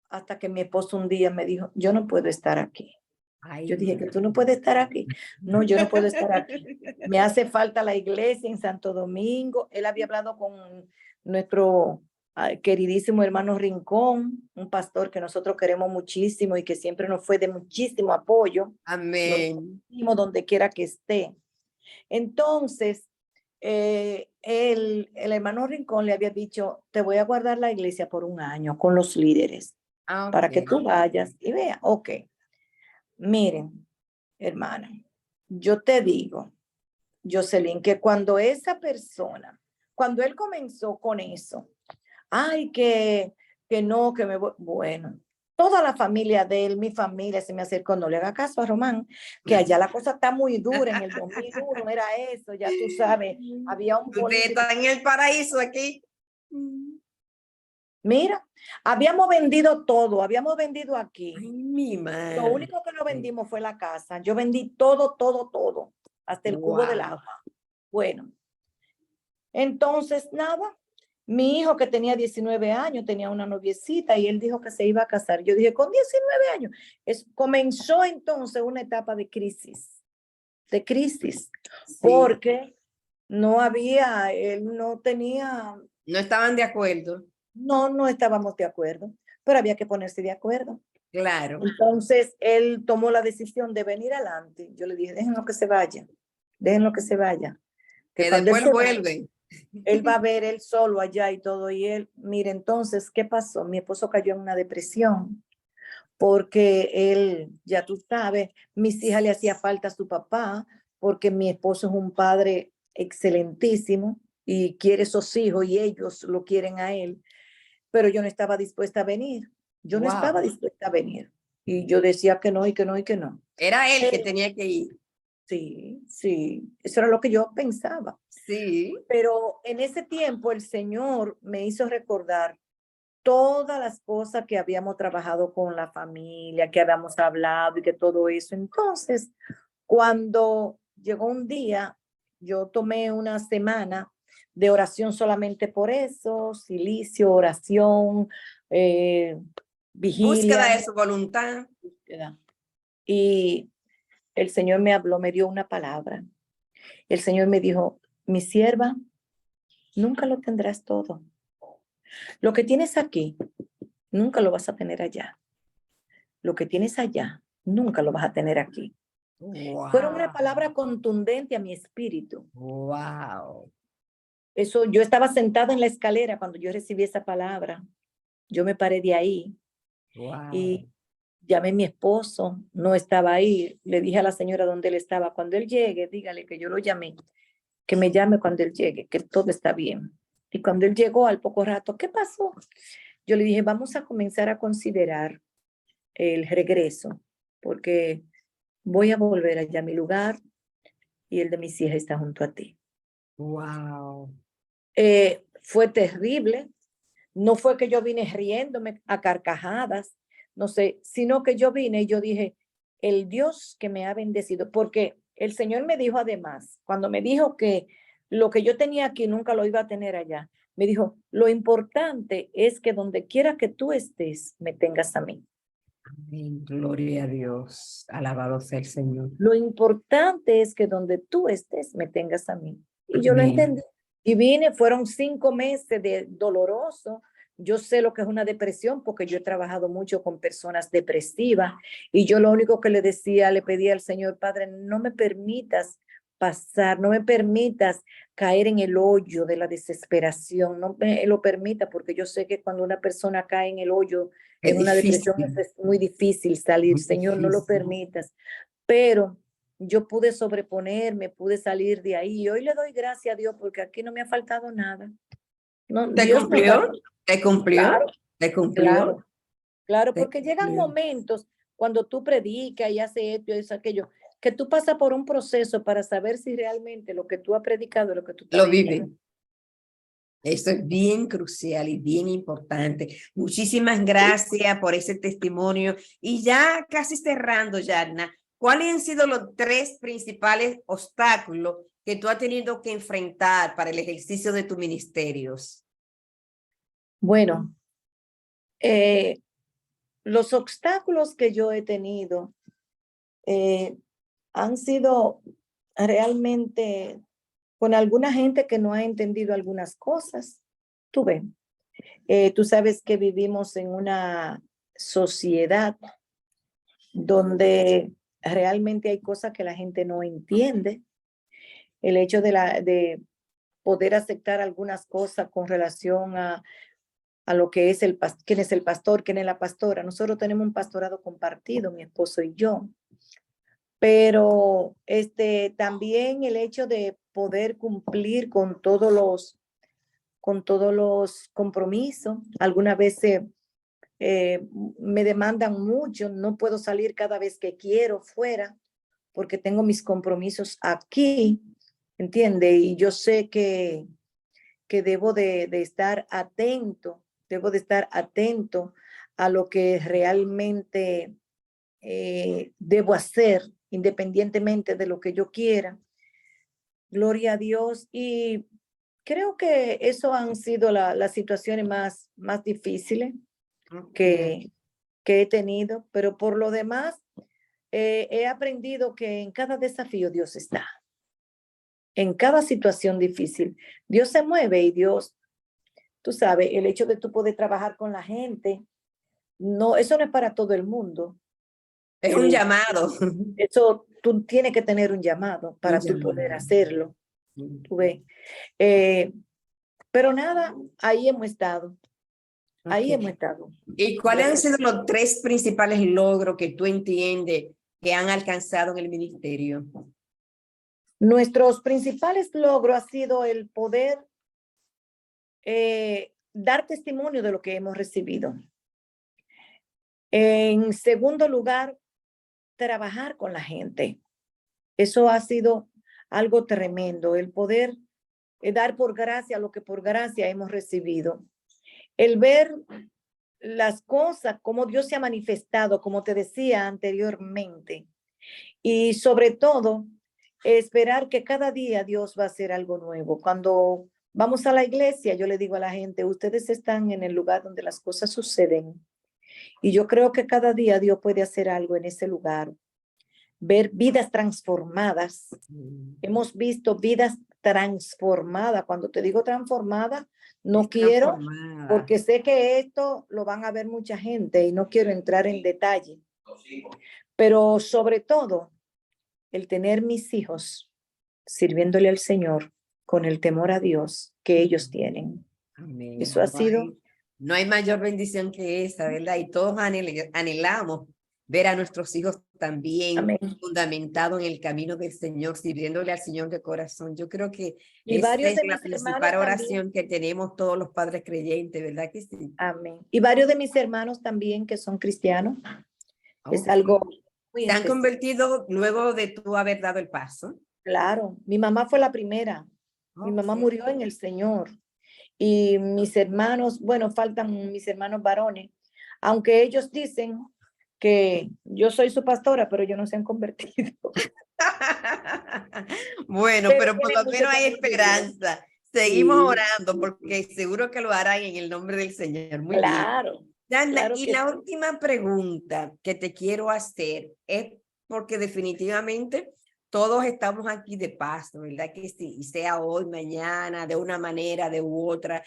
Hasta que mi esposo un día me dijo, yo no puedo estar aquí. Ay, Yo dije mi que tú no puedes estar aquí. No, yo no puedo estar aquí. Me hace falta la iglesia en Santo Domingo. Él había hablado con nuestro queridísimo hermano Rincón, un pastor que nosotros queremos muchísimo y que siempre nos fue de muchísimo apoyo. Lo Amén. mismo donde quiera que esté. Entonces, el hermano Rincón le había dicho, te voy a guardar la iglesia por un año con los líderes Ah, para que ok. tú vayas y veas. Ok, miren, hermana, yo te digo, Jocelyn, que cuando él comenzó con eso, ay, que no, que me voy, bueno, toda la familia de él, mi familia se me acercó, no le haga caso a Román, que allá la cosa está muy dura, en el 2001 era eso, ya tú sabes, había un Usted político. está en el paraíso aquí. Mira, habíamos vendido todo, habíamos vendido aquí. Ay, mi Lo madre. único que no vendimos fue la casa. Yo vendí todo, todo, todo, hasta el cubo del Wow. agua. Bueno, entonces nada, mi hijo que tenía 19 años tenía una noviecita y él dijo que se iba a casar. Yo dije, con 19 años. Comenzó entonces una etapa de crisis, Sí. porque él no tenía, No estaban de acuerdo. no estábamos de acuerdo, pero había que ponerse de acuerdo. Claro. Entonces, él tomó la decisión de venir adelante. Yo le dije, déjenlo que se vaya, déjenlo que se vaya. Que Que cuando él después se vaya, vuelven. él va a ver él solo allá y todo. Y él, mire, entonces, ¿qué pasó? Mi esposo cayó en una depresión porque él, ya tú sabes, mis hijas le hacía falta a su papá porque mi esposo es un padre excelentísimo y quiere esos hijos y ellos lo quieren a él, pero yo no estaba dispuesta a venir. Yo no estaba Wow. dispuesta a venir. Y yo decía que no y que no y que no. Era él que Pero, tenía que ir. sí, sí, eso era lo que yo pensaba. Sí. Pero en ese tiempo el Señor me hizo recordar todas las cosas que habíamos trabajado con la familia, que habíamos hablado y que todo eso. Entonces, cuando llegó un día, yo tomé una semana de oración solamente por eso, silicio, oración, Búsqueda vigilia. de su voluntad. Y el Señor me habló, me dio una palabra. El Señor me dijo, mi sierva, nunca lo tendrás todo. Lo que tienes aquí, nunca lo vas a tener allá. Lo que tienes allá, nunca lo vas a tener aquí. Fueron una Wow. palabra contundente a mi espíritu. Wow. Eso, yo estaba sentada en la escalera cuando yo recibí esa palabra. Yo me paré de ahí Wow. y llamé a mi esposo, no estaba ahí. Le dije a la señora dónde él estaba. Cuando él llegue, dígale que yo lo llamé, que me llame cuando él llegue, que todo está bien. Y cuando él llegó al poco rato, ¿qué pasó? Yo le dije, vamos a comenzar a considerar el regreso, porque voy a volver allá a mi lugar y el de mis hijas está junto a ti. Wow. Fue terrible. No fue que yo vine riéndome a carcajadas, no sé, sino que yo vine y yo dije, el Dios que me ha bendecido, porque el Señor me dijo además, cuando me dijo que lo que yo tenía aquí nunca lo iba a tener allá, me dijo, lo importante es que donde quiera que tú estés, me tengas a mí. Amén. Gloria a Dios. Alabado sea el Señor. Lo importante es que donde tú estés, me tengas a mí. Y yo lo Amén. entendí. Y vine, fueron 5 meses de doloroso. Yo sé lo que es una depresión porque yo he trabajado mucho con personas depresivas y yo lo único que le decía, le pedía al Señor, Padre, no me permitas pasar, no me permitas caer en el hoyo de la desesperación, no me lo permita porque yo sé que cuando una persona cae en el hoyo, Es en una difícil. depresión, es muy difícil salir. Muy Señor, no lo difícil. permitas. Pero yo pude sobreponerme, pude salir de ahí. Y hoy le doy gracias a Dios porque aquí no me ha faltado nada. No, ¿Te Dios me cumplió? guardó. ¿Te cumplió? Claro, ¿Te cumplió? claro, claro, ¿Te porque llegan cumplió? momentos cuando tú predicas y haces esto y haces aquello, que tú pasas por un proceso para saber si realmente lo que tú has predicado es lo que tú estás Lo viviendo. vive. Esto es bien crucial y bien importante. Muchísimas gracias por ese testimonio. Y ya casi cerrando, Yarna, ¿cuáles han sido los 3 principales obstáculos que tú has tenido que enfrentar para el ejercicio de tus ministerios? Bueno, los obstáculos que yo he tenido han sido realmente con alguna gente que no ha entendido algunas cosas. Tú ves, tú sabes que vivimos en una sociedad donde realmente hay cosas que la gente no entiende. El hecho de poder aceptar algunas cosas con relación a lo que es quién es el pastor, quién es la pastora. Nosotros tenemos un pastorado compartido, mi esposo y yo. Pero también el hecho de poder cumplir con todos los compromisos. Algunas veces me demandan mucho, no puedo salir cada vez que quiero fuera porque tengo mis compromisos aquí, ¿entiende? Y yo sé que debo de estar atento a lo que realmente debo hacer independientemente de lo que yo quiera. Gloria a Dios. Y creo que eso han sido las situaciones más difíciles que he tenido, pero por lo demás, he aprendido que en cada desafío Dios está. En cada situación difícil, Dios se mueve y Dios, tú sabes, el hecho de tú poder trabajar con la gente, no, eso no es para todo el mundo. Es un llamado. Eso tú tienes que tener un llamado para tú poder hacerlo. Tú ves. Pero nada, ahí hemos estado. Ahí hemos estado. ¿Y cuáles han sido los 3 principales logros que tú entiendes que han alcanzado en el ministerio? Nuestros principales logros ha sido el poder dar testimonio de lo que hemos recibido. En segundo lugar, trabajar con la gente. Eso ha sido algo tremendo, el poder dar por gracia lo que por gracia hemos recibido. El ver las cosas, como Dios se ha manifestado, como te decía anteriormente. Y sobre todo, esperar que cada día Dios va a hacer algo nuevo. Cuando vamos a la iglesia, yo le digo a la gente, ustedes están en el lugar donde las cosas suceden. Y yo creo que cada día Dios puede hacer algo en ese lugar. Ver vidas transformadas. Hemos visto vidas transformadas. Cuando te digo transformada, no quiero, porque sé que esto lo van a ver mucha gente y no quiero entrar en detalle. Pero sobre todo, el tener mis hijos sirviéndole al Señor con el temor a Dios que ellos tienen. Amén. Eso ha sido. No hay mayor bendición que esa, ¿verdad? Y todos anhelamos ver a nuestros hijos también Amén. fundamentados en el camino del Señor, sirviéndole al Señor de corazón. Yo creo que Y esa varios es de la mis principal hermanos oración también. que tenemos todos los padres creyentes, ¿verdad que sí? Amén. Y varios de mis hermanos también que son cristianos. Es Okay. algo muy ¿Se han especial. convertido luego de tú haber dado el paso? Claro, mi mamá fue la primera. Mi mamá murió en el Señor. Y mis hermanos, bueno, faltan mis hermanos varones, aunque ellos dicen que yo soy su pastora, pero ellos no se han convertido. Bueno, Pero pero por tienen lo mucho menos hay temor de Dios. esperanza. Seguimos Sí, orando porque seguro que lo harán en el nombre del Señor. Muy bien. claro, Yanda, claro y que la sí. última pregunta que te quiero hacer es porque definitivamente todos estamos aquí de paso, ¿verdad? Que sí, sea hoy, mañana, de una manera, de u otra,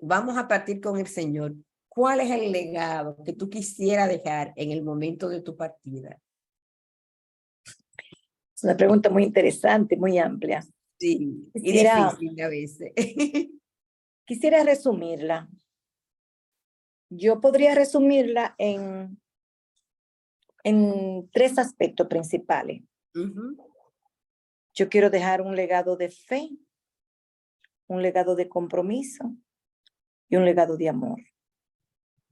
vamos a partir con el Señor. ¿Cuál es el legado que tú quisieras dejar en el momento de tu partida? Es una pregunta muy interesante, muy amplia. Sí, y Quisiera, difícil a veces. quisiera resumirla. Yo podría resumirla en tres aspectos principales. Ujú. Yo quiero dejar un legado de fe, un legado de compromiso y un legado de amor.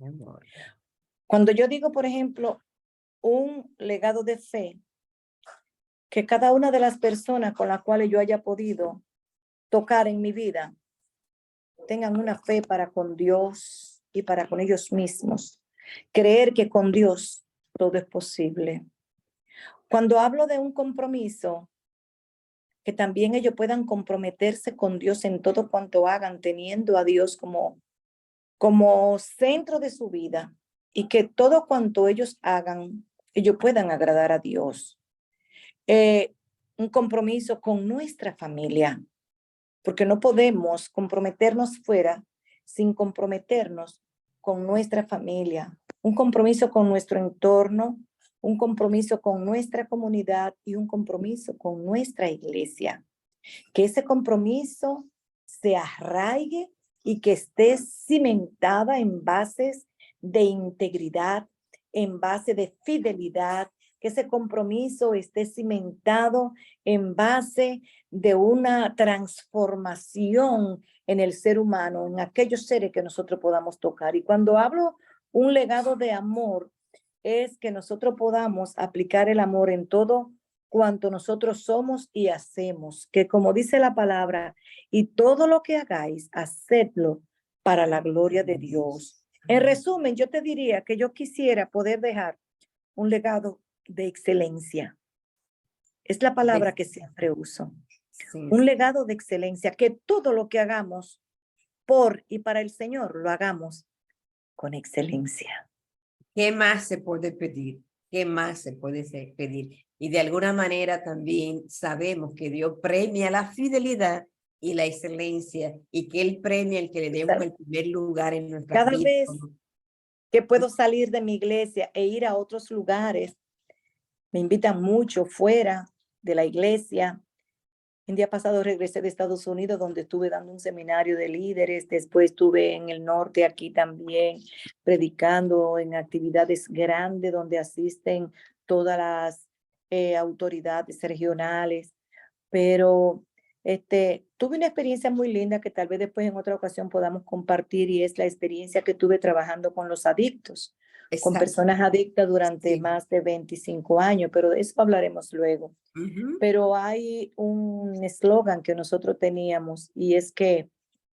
Amor. Cuando yo digo, por ejemplo, un legado de fe, que cada una de las personas con las cuales yo haya podido tocar en mi vida tengan una fe para con Dios y para con ellos mismos. Creer que con Dios todo es posible. Cuando hablo de un compromiso, que también ellos puedan comprometerse con Dios en todo cuanto hagan, teniendo a Dios como centro de su vida y que todo cuanto ellos hagan, ellos puedan agradar a Dios. Un compromiso con nuestra familia, porque no podemos comprometernos fuera sin comprometernos con nuestra familia, un compromiso con nuestro entorno, un compromiso con nuestra comunidad y un compromiso con nuestra iglesia. Que ese compromiso se arraigue y que esté cimentada en bases de integridad, en base de fidelidad, que ese compromiso esté cimentado en base de una transformación en el ser humano, en aquellos seres que nosotros podamos tocar. Y cuando hablo un legado de amor, es que nosotros podamos aplicar el amor en todo cuanto nosotros somos y hacemos, que como dice la palabra, y todo lo que hagáis, hacedlo para la gloria de Dios. En resumen, yo te diría que yo quisiera poder dejar un legado de excelencia. Es la palabra que siempre uso. Sí, Un sí. legado de excelencia, que todo lo que hagamos por y para el Señor lo hagamos con excelencia. ¿Qué más se puede pedir? ¿Qué más se puede pedir? Y de alguna manera también sabemos que Dios premia la fidelidad y la excelencia y que Él premia el que le demos el primer lugar en nuestras Cada vidas. vez que puedo salir de mi iglesia e ir a otros lugares, me invitan mucho fuera de la iglesia. El día pasado regresé de Estados Unidos, donde estuve dando un seminario de líderes. Después estuve en el norte, aquí también, predicando en actividades grandes donde asisten todas las autoridades regionales. Pero tuve una experiencia muy linda que tal vez después en otra ocasión podamos compartir, y es la experiencia que tuve trabajando con los adictos, con Exacto. personas adictas durante Sí. más de 25 años, pero de eso hablaremos luego. Ujú, Pero hay un eslogan que nosotros teníamos, y es que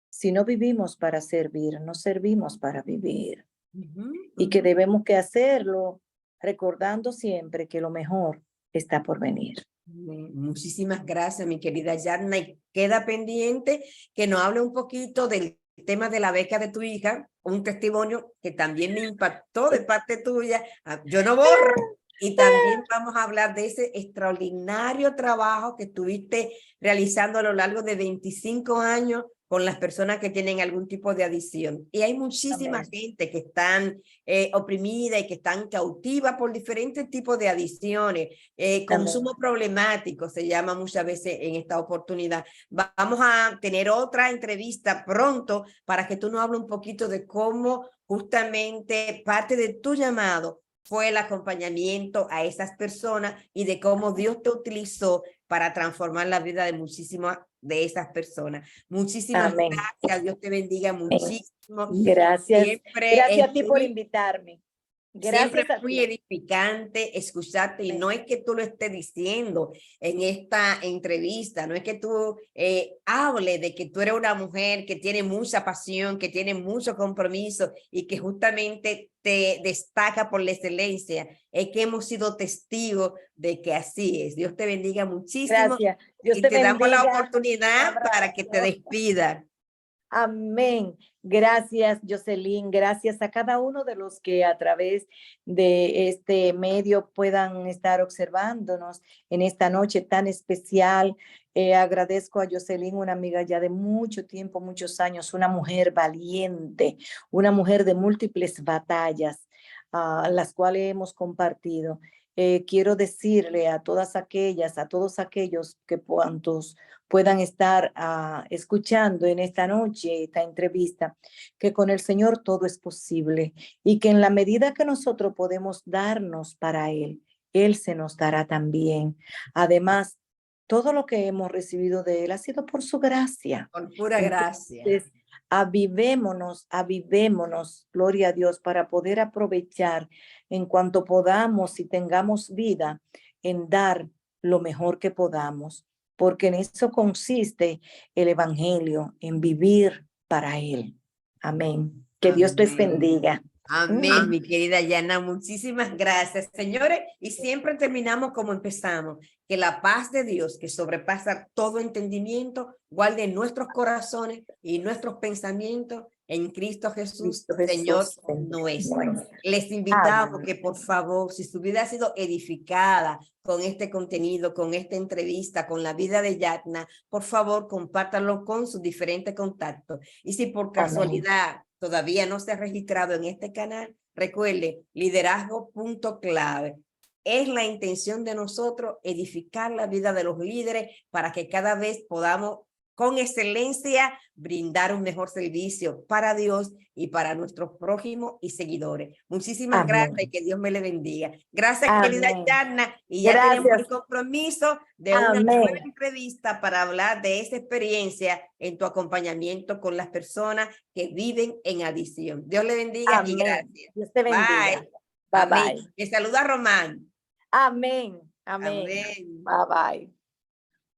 si no vivimos para servir, no servimos para vivir, ujú, y que ujú. debemos que hacerlo recordando siempre que lo mejor está por venir. Muchísimas gracias, mi querida Yarna. Y queda pendiente que nos hable un poquito del tema de la beca de tu hija, un testimonio que también me impactó de parte tuya. Yo no borro. Y también vamos a hablar de ese extraordinario trabajo que estuviste realizando a lo largo de 25 años con las personas que tienen algún tipo de adicción. Y hay muchísima Amén. gente que están oprimida y que están cautivas por diferentes tipos de adicciones. Amén. Consumo problemático se llama muchas veces en esta oportunidad. Vamos a tener otra entrevista pronto para que tú nos hables un poquito de cómo justamente parte de tu llamado fue el acompañamiento a esas personas y de cómo Dios te utilizó para transformar la vida de muchísimas de esas personas. Muchísimas Amén. gracias, Dios te bendiga muchísimo. Gracias. Siempre Gracias es a ti por muy invitarme. Siempre Gracias a muy ti. edificante escucharte y no es que tú lo estés diciendo en esta entrevista, no es que tú hables de que tú eres una mujer que tiene mucha pasión, que tiene mucho compromiso y que justamente te destaca por la excelencia. Es que hemos sido testigos de que así es. Dios te bendiga muchísimo Gracias. Dios y te te damos la bendiga. Un oportunidad para que te abrazo. despida. Amén. Gracias, Jocelyn. Gracias a cada uno de los que a través de este medio puedan estar observándonos en esta noche tan especial. Agradezco a Jocelyn, una amiga ya de mucho tiempo, muchos años, una mujer valiente, una mujer de múltiples batallas, las cuales hemos compartido. Quiero decirle a todas aquellas, a todos aquellos que cuantos puedan estar escuchando en esta noche esta entrevista, que con el Señor todo es posible y que en la medida que nosotros podemos darnos para Él se nos dará también. Además, todo lo que hemos recibido de Él ha sido por su gracia. Por pura gracia. Entonces, avivémonos, gloria a Dios, para poder aprovechar en cuanto podamos y tengamos vida en dar lo mejor que podamos, porque en eso consiste el evangelio, en vivir para Él. Amén. Que Dios les Amén. bendiga. Amén, mi querida Yana, muchísimas gracias, señores. Y siempre terminamos como empezamos, que la paz de Dios, que sobrepasa todo entendimiento, guarde nuestros corazones y nuestros pensamientos en Cristo Jesús, Cristo Señor Jesús, nuestro. nuestro. Les invitamos Amén. que por favor, si su vida ha sido edificada con este contenido, con esta entrevista, con la vida de Yatna, por favor, compártanlo con sus diferentes contactos. Y si por casualidad todavía no se ha registrado en este canal, recuerde, liderazgo.clave. Es la intención de nosotros edificar la vida de los líderes para que cada vez podamos con excelencia brindar un mejor servicio para Dios y para nuestros prójimos y seguidores. Muchísimas gracias y que Dios me le bendiga. Gracias, querida Yana. Y ya tenemos el compromiso de una nueva entrevista para hablar de esa experiencia en tu acompañamiento con las personas que viven en adicción. Dios le bendiga y gracias. Dios te bendiga. Bye. Bye, Amén. bye. Me saluda Román. Amén. Amén. Amén. Bye bye.